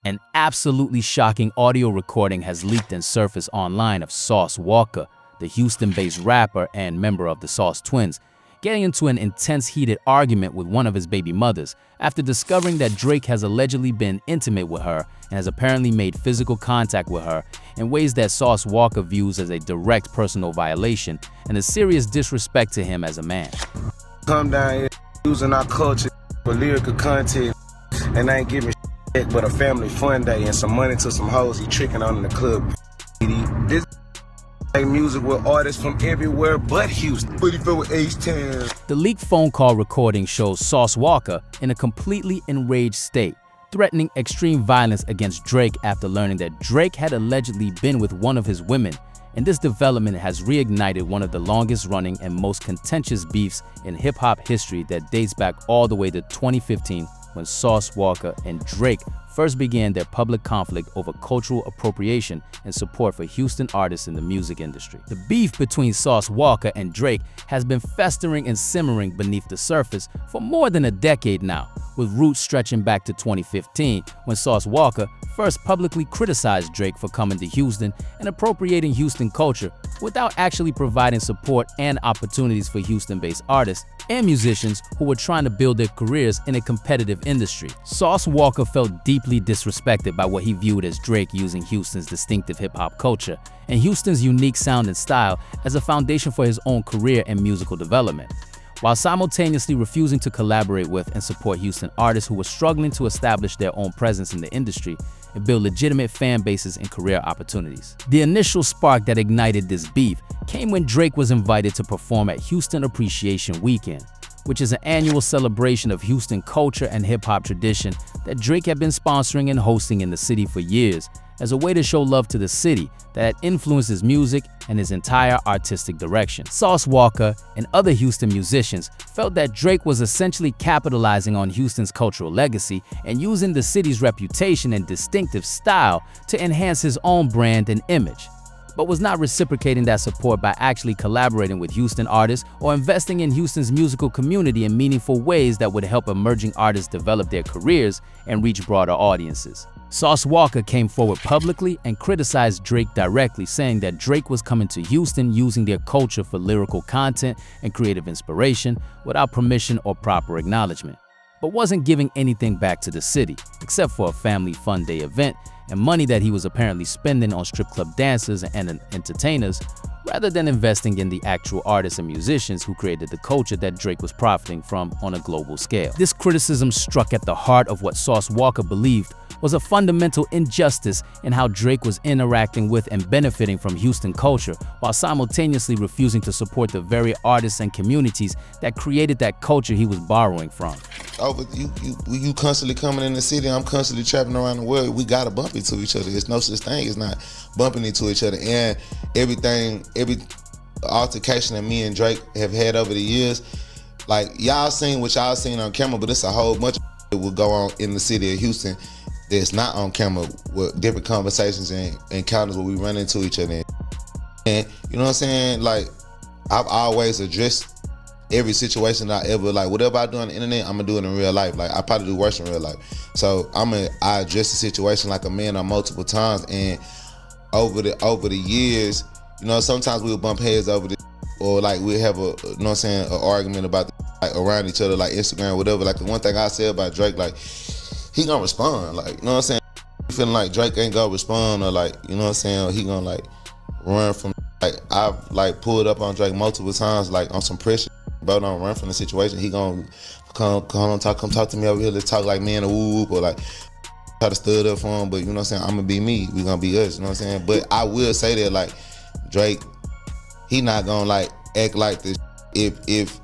An absolutely shocking audio recording has leaked and surfaced online of Sauce Walka, the Houston-based rapper and member of the Sauce Twins, getting into an intense heated argument with one of his baby mothers after discovering that Drake has allegedly been intimate with her and has apparently made physical contact with her in ways that Sauce Walka views as a direct personal violation and a serious disrespect to him as a man. Come down here using our culture for lyrical content and ain't giving shit but a family fun day and some money to some hoes he tricking on in the club. This make music with artists from everywhere but Houston. But he fell with H-Town. The leaked phone call recording shows Sauce Walka in a completely enraged state, threatening extreme violence against Drake after learning that Drake had allegedly been with one of his women, and this development has reignited one of the longest-running and most contentious beefs in hip-hop history that dates back all the way to 2015 when Sauce Walka and Drake first began their public conflict over cultural appropriation and support for Houston artists in the music industry. The beef between Sauce Walka and Drake has been festering and simmering beneath the surface for more than a decade now, with roots stretching back to 2015 when Sauce Walka first publicly criticized Drake for coming to Houston and appropriating Houston culture without actually providing support and opportunities for Houston-based artists and musicians who were trying to build their careers in a competitive industry. Sauce Walka felt deeply disrespected by what he viewed as Drake using Houston's distinctive hip-hop culture and Houston's unique sound and style as a foundation for his own career and musical development, while simultaneously refusing to collaborate with and support Houston artists who were struggling to establish their own presence in the industry and build legitimate fan bases and career opportunities. The initial spark that ignited this beef came when Drake was invited to perform at Houston Appreciation Weekend, which is an annual celebration of Houston culture and hip-hop tradition that Drake had been sponsoring and hosting in the city for years as a way to show love to the city that had influenced his music and his entire artistic direction. Sauce Walka and other Houston musicians felt that Drake was essentially capitalizing on Houston's cultural legacy and using the city's reputation and distinctive style to enhance his own brand and image, but was not reciprocating that support by actually collaborating with Houston artists or investing in Houston's musical community in meaningful ways that would help emerging artists develop their careers and reach broader audiences. Sauce Walka came forward publicly and criticized Drake directly, saying that Drake was coming to Houston using their culture for lyrical content and creative inspiration without permission or proper acknowledgement, but wasn't giving anything back to the city except for a family fun day event and money that he was apparently spending on strip club dancers and entertainers rather than investing in the actual artists and musicians who created the culture that Drake was profiting from on a global scale. This criticism struck at the heart of what Sauce Walka believed was a fundamental injustice in how Drake was interacting with and benefiting from Houston culture while simultaneously refusing to support the very artists and communities that created that culture he was borrowing from. You constantly coming in the city, I'm constantly trapping around the world. We gotta bump into each other. There's no such thing as not bumping into each other. And every altercation that me and Drake have had over the years, like y'all seen what y'all seen on camera, but it's a whole bunch of that will go on in the city of Houston that's not on camera with different conversations and encounters where we run into each other. And you know what I'm saying? Like, I've always addressed every situation that I ever, like, whatever I do on the internet, I'm gonna do it in real life. Like, I probably do worse in real life. So I address the situation like a man on multiple times. And over the years, you know, sometimes we'll bump heads over this, or like we'll have you know what I'm saying, an argument about like around each other, like Instagram or whatever. Like, the one thing I say about Drake, like, he gonna respond, like, you know what I'm saying? Feeling like Drake ain't gonna respond, or like, you know what I'm saying, or he gonna like run from, like, I've like pulled up on Drake multiple times, like on some pressure, bro, don't run from the situation. He gonna come talk to me over here, let's talk like man or whoop, or like try to stud up for him, but you know what I'm saying, I'm gonna be me, we gonna be us, you know what I'm saying? But I will say that, like, Drake, he not gonna like act like this. If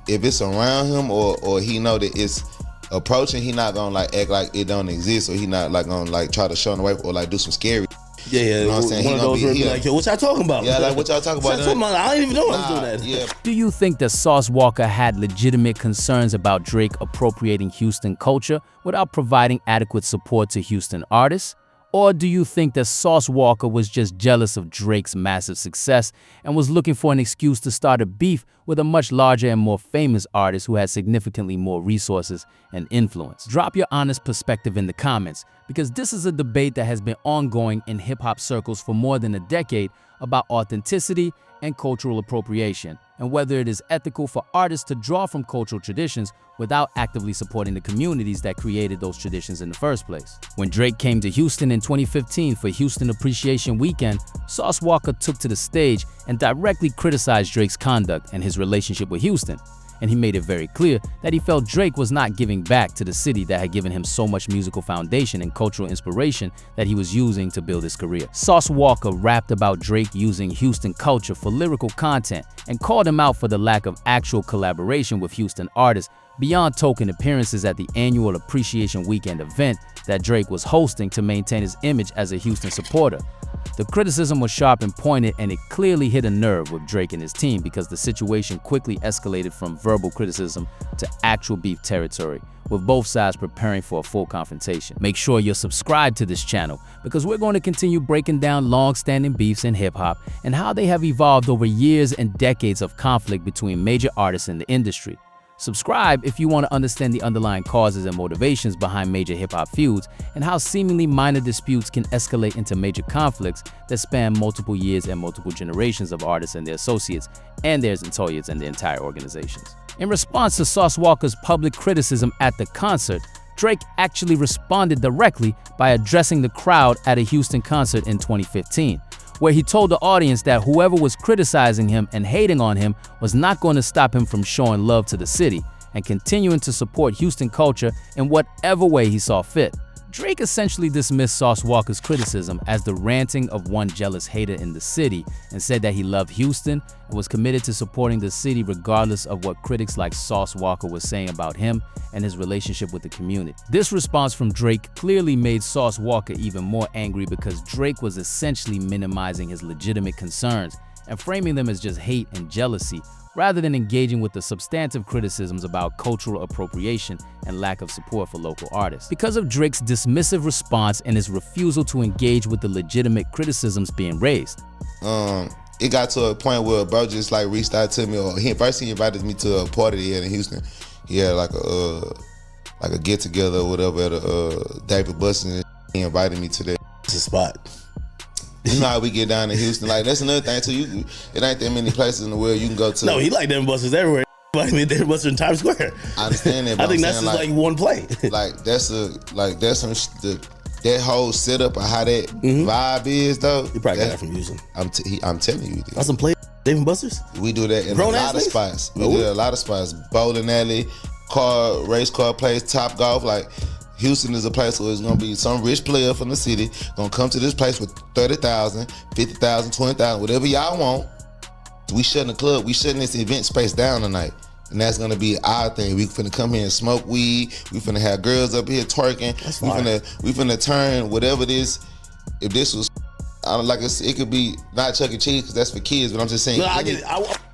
it's around him or he know that it's approaching, he not gonna like act like it don't exist, or he not like gonna like try to shun away or like do some scary. Yeah, you know what I'm saying? One of those where be like, yo, what y'all talking about? Yeah, like, what y'all talking about? I don't even know I was doing that. Yeah. Do you think that Sauce Walka had legitimate concerns about Drake appropriating Houston culture without providing adequate support to Houston artists? Or do you think that Sauce Walka was just jealous of Drake's massive success and was looking for an excuse to start a beef with a much larger and more famous artist who had significantly more resources and influence? Drop your honest perspective in the comments, because this is a debate that has been ongoing in hip-hop circles for more than a decade about authenticity and cultural appropriation, and whether it is ethical for artists to draw from cultural traditions without actively supporting the communities that created those traditions in the first place. When Drake came to Houston in 2015 for Houston Appreciation Weekend, Sauce Walka took to the stage and directly criticized Drake's conduct and his relationship with Houston. And he made it very clear that he felt Drake was not giving back to the city that had given him so much musical foundation and cultural inspiration that he was using to build his career. Sauce Walka rapped about Drake using Houston culture for lyrical content and called him out for the lack of actual collaboration with Houston artists beyond token appearances at the annual Appreciation Weekend event that Drake was hosting to maintain his image as a Houston supporter. The criticism was sharp and pointed, and it clearly hit a nerve with Drake and his team because the situation quickly escalated from verbal criticism to actual beef territory, with both sides preparing for a full confrontation. Make sure you're subscribed to this channel because we're going to continue breaking down long-standing beefs in hip-hop and how they have evolved over years and decades of conflict between major artists in the industry. Subscribe if you want to understand the underlying causes and motivations behind major hip-hop feuds and how seemingly minor disputes can escalate into major conflicts that span multiple years and multiple generations of artists and their associates and their employers and their entire organizations. In response to Sauce Walka's public criticism at the concert, Drake actually responded directly by addressing the crowd at a Houston concert in 2015. Where he told the audience that whoever was criticizing him and hating on him was not going to stop him from showing love to the city and continuing to support Houston culture in whatever way he saw fit. Drake essentially dismissed Sauce Walka's criticism as the ranting of one jealous hater in the city and said that he loved Houston and was committed to supporting the city regardless of what critics like Sauce Walka were saying about him and his relationship with the community. This response from Drake clearly made Sauce Walka even more angry because Drake was essentially minimizing his legitimate concerns and framing them as just hate and jealousy, rather than engaging with the substantive criticisms about cultural appropriation and lack of support for local artists. Because of Drake's dismissive response and his refusal to engage with the legitimate criticisms being raised, it got to a point where bro just like reached out to me, or he invited me to a party he had in Houston. He had like a get together or whatever at a David Bustin'. He invited me to that. It's a spot. You know how we get down to Houston. Like, that's another thing too. It ain't that many places in the world you can go to. No, he like them buses everywhere. I mean, David Buster in Times Square. I understand that. But I think that's just like one play. That whole setup of how that vibe is though. You probably got that from Houston. I'm telling you. That's some play. David Busters. We do that in a lot of spots. We do that in a lot of spots. Bowling alley, race car place, Top Golf. Like, Houston is a place where it's gonna be some rich player from the city gonna come to this place with 30,000, 50,000, 20,000, whatever y'all want. We shutting the club, we shutting this event space down tonight. And that's gonna be our thing. We finna come here and smoke weed. We finna have girls up here twerking. We finna turn whatever it is. If this was, I don't like it could be not Chuck E. Cheese because that's for kids, but I'm just saying. No, I get it.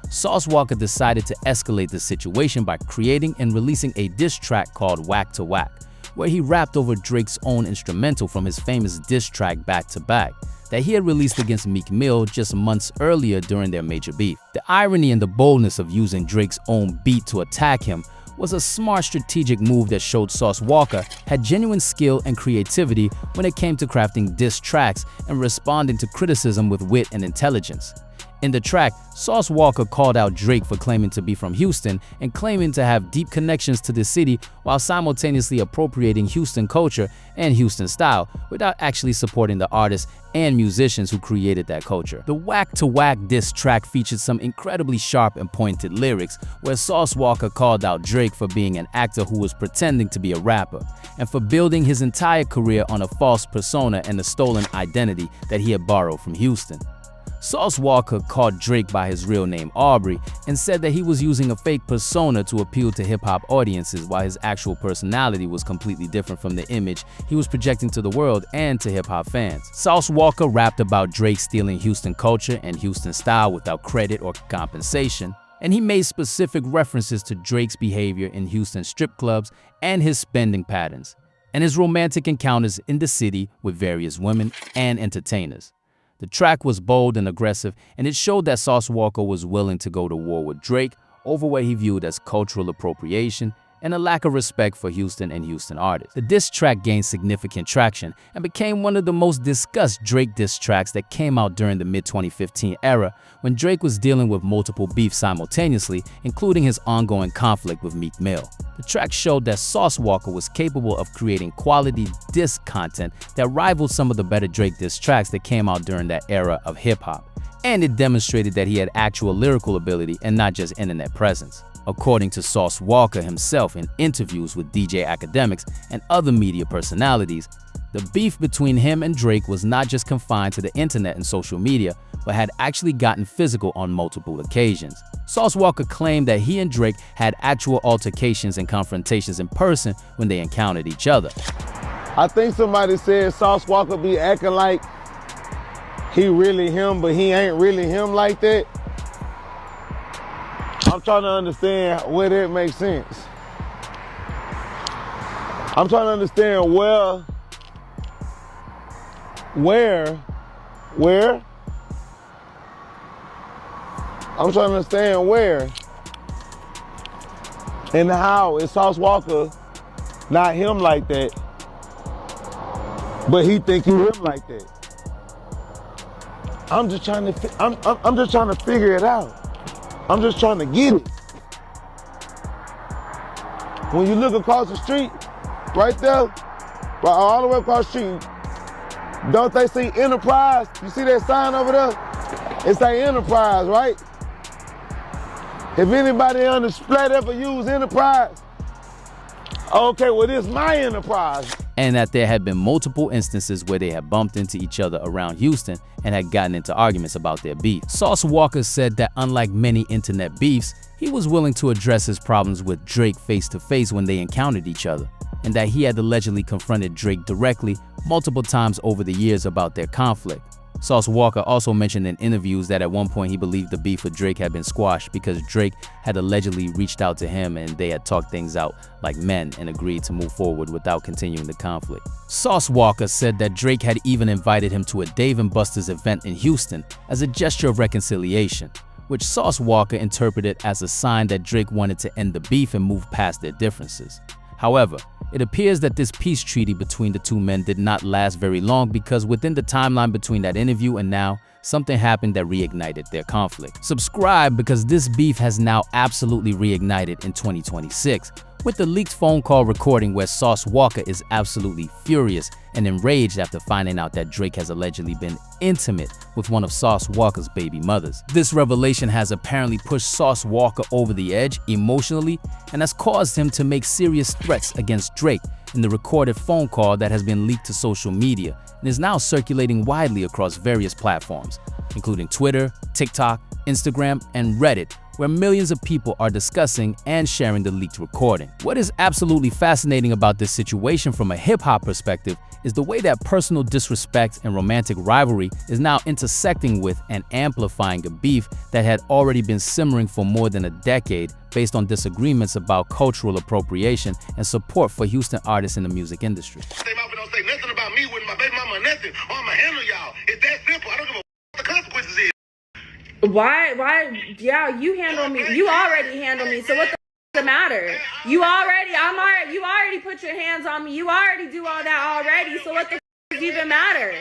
Sauce Walka decided to escalate the situation by creating and releasing a diss track called Whack to Whack, where he rapped over Drake's own instrumental from his famous diss track Back to Back that he had released against Meek Mill just months earlier during their major beef. The irony and the boldness of using Drake's own beat to attack him was a smart strategic move that showed Sauce Walka had genuine skill and creativity when it came to crafting diss tracks and responding to criticism with wit and intelligence. In the track, Sauce Walka called out Drake for claiming to be from Houston and claiming to have deep connections to the city while simultaneously appropriating Houston culture and Houston style without actually supporting the artists and musicians who created that culture. The Whack to Whack diss track featured some incredibly sharp and pointed lyrics where Sauce Walka called out Drake for being an actor who was pretending to be a rapper and for building his entire career on a false persona and a stolen identity that he had borrowed from Houston. Sauce Walka called Drake by his real name Aubrey and said that he was using a fake persona to appeal to hip-hop audiences while his actual personality was completely different from the image he was projecting to the world and to hip-hop fans. Sauce Walka rapped about Drake stealing Houston culture and Houston style without credit or compensation, and he made specific references to Drake's behavior in Houston strip clubs and his spending patterns. and his romantic encounters in the city with various women and entertainers. The track was bold and aggressive, and it showed that Sauce Walka was willing to go to war with Drake over what he viewed as cultural appropriation and a lack of respect for Houston and Houston artists. The diss track gained significant traction and became one of the most discussed Drake diss tracks that came out during the mid-2015 era, when Drake was dealing with multiple beefs simultaneously, including his ongoing conflict with Meek Mill. The track showed that Sauce Walka was capable of creating quality diss content that rivaled some of the better Drake diss tracks that came out during that era of hip-hop. And it demonstrated that he had actual lyrical ability and not just internet presence. According to Sauce Walka himself in interviews with DJ Academics and other media personalities, the beef between him and Drake was not just confined to the internet and social media, but had actually gotten physical on multiple occasions. Sauce Walka claimed that he and Drake had actual altercations and confrontations in person when they encountered each other. I think somebody said Sauce Walka be acting like he really him, but he ain't really him like that. I'm trying to understand where that makes sense. I'm trying to understand where? I'm trying to understand where and how is Sauce Walka not him like that, but he think he him like that. I'm just trying to figure it out. I'm just trying to get it. When you look across the street, right there, right all the way across the street, don't they see Enterprise? You see that sign over there? It say Enterprise, right? If anybody on the splat ever use Enterprise, okay, well, this is my Enterprise. And that there had been multiple instances where they had bumped into each other around Houston and had gotten into arguments about their beef. Sauce Walka said that unlike many internet beefs, he was willing to address his problems with Drake face-to-face when they encountered each other, and that he had allegedly confronted Drake directly multiple times over the years about their conflict. Sauce Walka also mentioned in interviews that at one point he believed the beef with Drake had been squashed because Drake had allegedly reached out to him and they had talked things out like men and agreed to move forward without continuing the conflict. Sauce Walka said that Drake had even invited him to a Dave & Buster's event in Houston as a gesture of reconciliation, which Sauce Walka interpreted as a sign that Drake wanted to end the beef and move past their differences. However, it appears that this peace treaty between the two men did not last very long, because within the timeline between that interview and now, something happened that reignited their conflict. Subscribe, because this beef has now absolutely reignited in 2026, with the leaked phone call recording where Sauce Walka is absolutely furious and enraged after finding out that Drake has allegedly been intimate with one of Sauce Walka's baby mothers. This revelation has apparently pushed Sauce Walka over the edge emotionally and has caused him to make serious threats against Drake in the recorded phone call that has been leaked to social media and is now circulating widely across various platforms, including Twitter, TikTok, Instagram, and Reddit, where millions of people are discussing and sharing the leaked recording. What is absolutely fascinating about this situation from a hip-hop perspective is the way that personal disrespect and romantic rivalry is now intersecting with and amplifying a beef that had already been simmering for more than a decade based on disagreements about cultural appropriation and support for Houston artists in the music industry. They don't say nothing about me with my baby mama or nothing, or I'ma handle y'all. It's that simple. I don't give a what the consequences is. Why, yeah, you handle me. You already handle me, so what the matter? You already put your hands on me. You already do all that already, so what the even matter?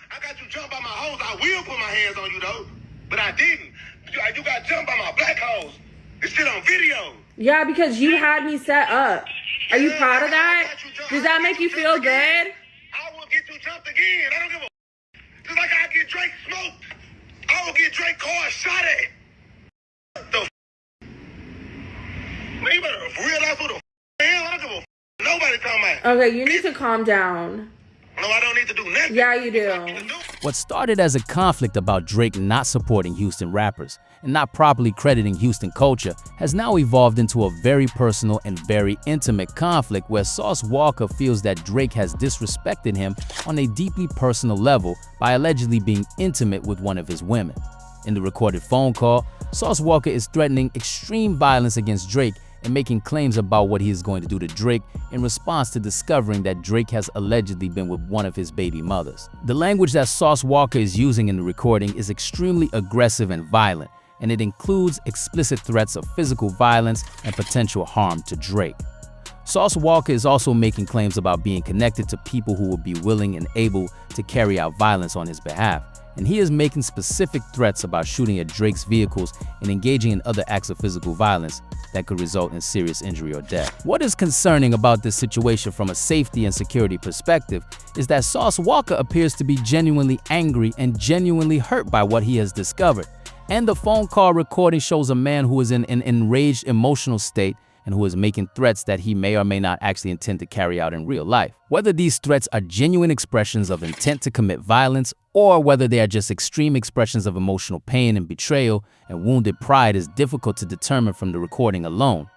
I got you jumped by my hoes. I will put my hands on you, though, but I didn't. You got jumped by my black hoes. It's shit on video. Yeah, because you had me set up. Are you proud of that? Does that make you feel good? I will get you jumped again. I don't give a just like I get Drake smoked. I will get Drake car shot at. The man, you better realize who the hell. I don't give a nobody talking about. Okay, you need to calm down. No, I don't need to do nothing. Yeah, you do. What started as a conflict about Drake not supporting Houston rappers and not properly crediting Houston culture has now evolved into a very personal and very intimate conflict where Sauce Walka feels that Drake has disrespected him on a deeply personal level by allegedly being intimate with one of his women. In the recorded phone call, Sauce Walka is threatening extreme violence against Drake and making claims about what he is going to do to Drake in response to discovering that Drake has allegedly been with one of his baby mothers. The language that Sauce Walka is using in the recording is extremely aggressive and violent, and it includes explicit threats of physical violence and potential harm to Drake. Sauce Walka is also making claims about being connected to people who will be willing and able to carry out violence on his behalf, and he is making specific threats about shooting at Drake's vehicles and engaging in other acts of physical violence that could result in serious injury or death. What is concerning about this situation from a safety and security perspective is that Sauce Walka appears to be genuinely angry and genuinely hurt by what he has discovered, and the phone call recording shows a man who is in an enraged emotional state and who is making threats that he may or may not actually intend to carry out in real life. Whether these threats are genuine expressions of intent to commit violence or whether they are just extreme expressions of emotional pain and betrayal and wounded pride is difficult to determine from the recording alone.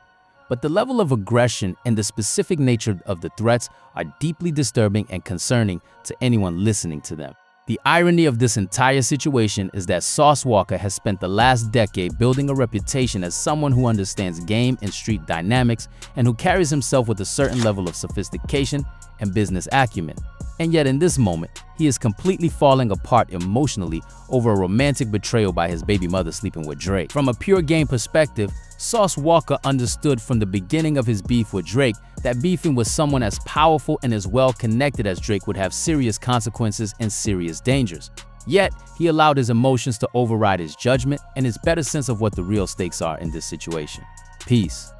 But the level of aggression and the specific nature of the threats are deeply disturbing and concerning to anyone listening to them. The irony of this entire situation is that Sauce Walka has spent the last decade building a reputation as someone who understands game and street dynamics and who carries himself with a certain level of sophistication and business acumen. And yet in this moment, he is completely falling apart emotionally over a romantic betrayal by his baby mother sleeping with Drake. From a pure game perspective, Sauce Walka understood from the beginning of his beef with Drake that beefing with someone as powerful and as well connected as Drake would have serious consequences and serious dangers. Yet, he allowed his emotions to override his judgment and his better sense of what the real stakes are in this situation. Peace.